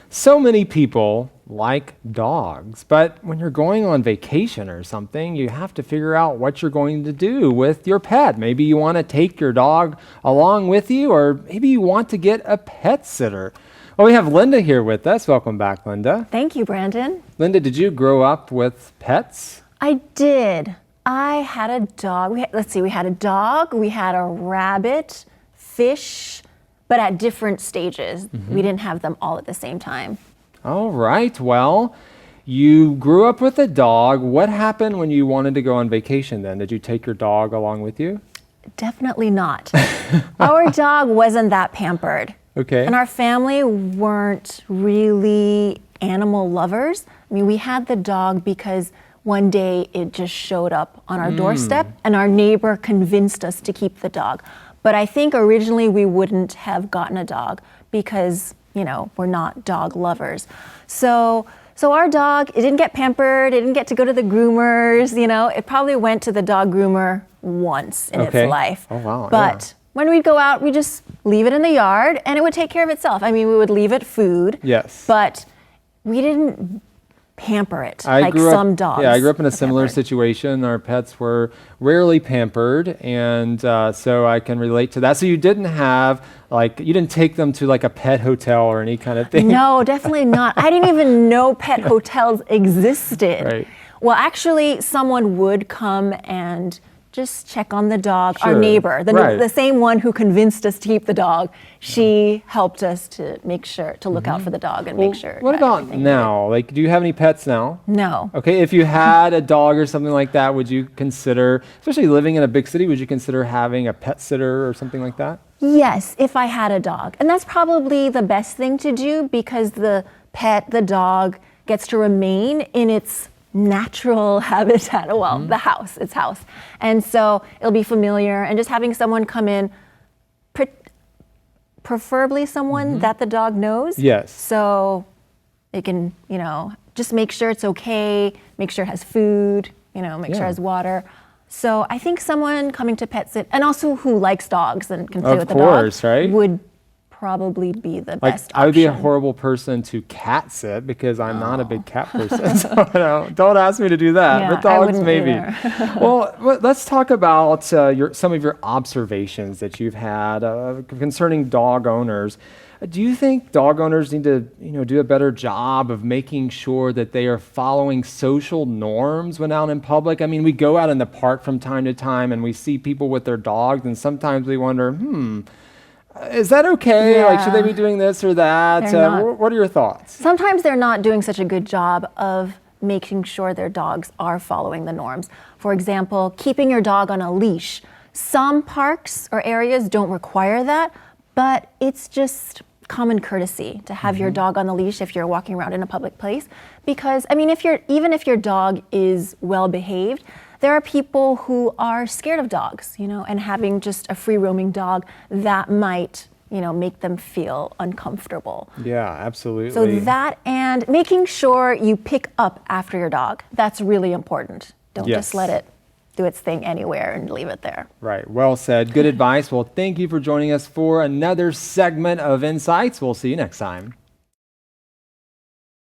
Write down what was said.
So many people like dogs, but when you're going on vacation or something, you have to figure out what you're going to do with your pet. Maybe you want to take your dog along with you, or maybe you want to get a pet sitter. Well, we have Linda here with us. Welcome back, Linda. Thank you, Brandon. Linda, did you grow up with pets? I did. I had a dog. We had a dog, we had a rabbit, fish, but at different stages. We didn't have them all at the same time. All right. Well, you grew up with a dog. What happened when you wanted to go on vacation then? Did you take your dog along with you? Definitely not. Our dog wasn't that pampered. Okay. And our family weren't really animal lovers. I mean, we had the dog because one day it just showed up on our doorstep and our neighbor convinced us to keep the dog. But I think originally we wouldn't have gotten a dog because, we're not dog lovers. So our dog, it didn't get pampered, it didn't get to go to the groomers, it probably went to the dog groomer once in its life. Oh, wow. But when we'd go out, we just leave it in the yard and it would take care of itself. I mean, we would leave it food. Yes. But we didn't pamper it some dogs. Yeah, I grew up in a similar situation. Our pets were rarely pampered, and so I can relate to that. So you didn't have, you didn't take them to a pet hotel or any kind of thing? No, definitely not. I didn't even know pet hotels existed. Right. Well, actually, someone would come and just check on the dog. Sure. Our neighbor, Right. the same one who convinced us to keep the dog, she helped us to make sure to look out for the dog and make sure. What about now? Do you have any pets now? No. Okay, if you had a dog or something like that, would you consider, especially living in a big city, would you consider having a pet sitter or something like that? Yes, if I had a dog. And that's probably the best thing to do because the dog gets to remain in its natural habitat, its house. And so it'll be familiar, and just having someone come in, preferably someone that the dog knows. Yes. So it can, just make sure it's okay, make sure it has food, make sure it has water. So I think someone coming to pet sit, and also who likes dogs and can play with the dog, of course, right? would probably be the best option. I would be a horrible person to cat sit because I'm not a big cat person. So don't ask me to do that. Yeah, but dogs, maybe. Well, let's talk about some of your observations that you've had concerning dog owners. Do you think dog owners need to, do a better job of making sure that they are following social norms when out in public? I mean, we go out in the park from time to time and we see people with their dogs, and sometimes we wonder, is that okay? Yeah. Should they be doing this or that? What are your thoughts? Sometimes they're not doing such a good job of making sure their dogs are following the norms. For example, keeping your dog on a leash. Some parks or areas don't require that, but it's just common courtesy to have your dog on the leash if you're walking around in a public place. Because, even if your dog is well behaved, there are people who are scared of dogs, and having just a free roaming dog that might, make them feel uncomfortable. Yeah, absolutely. So that, and making sure you pick up after your dog. That's really important. Don't just let it do its thing anywhere and leave it there. Right. Well said. Good advice. Well, thank you for joining us for another segment of Insights. We'll see you next time.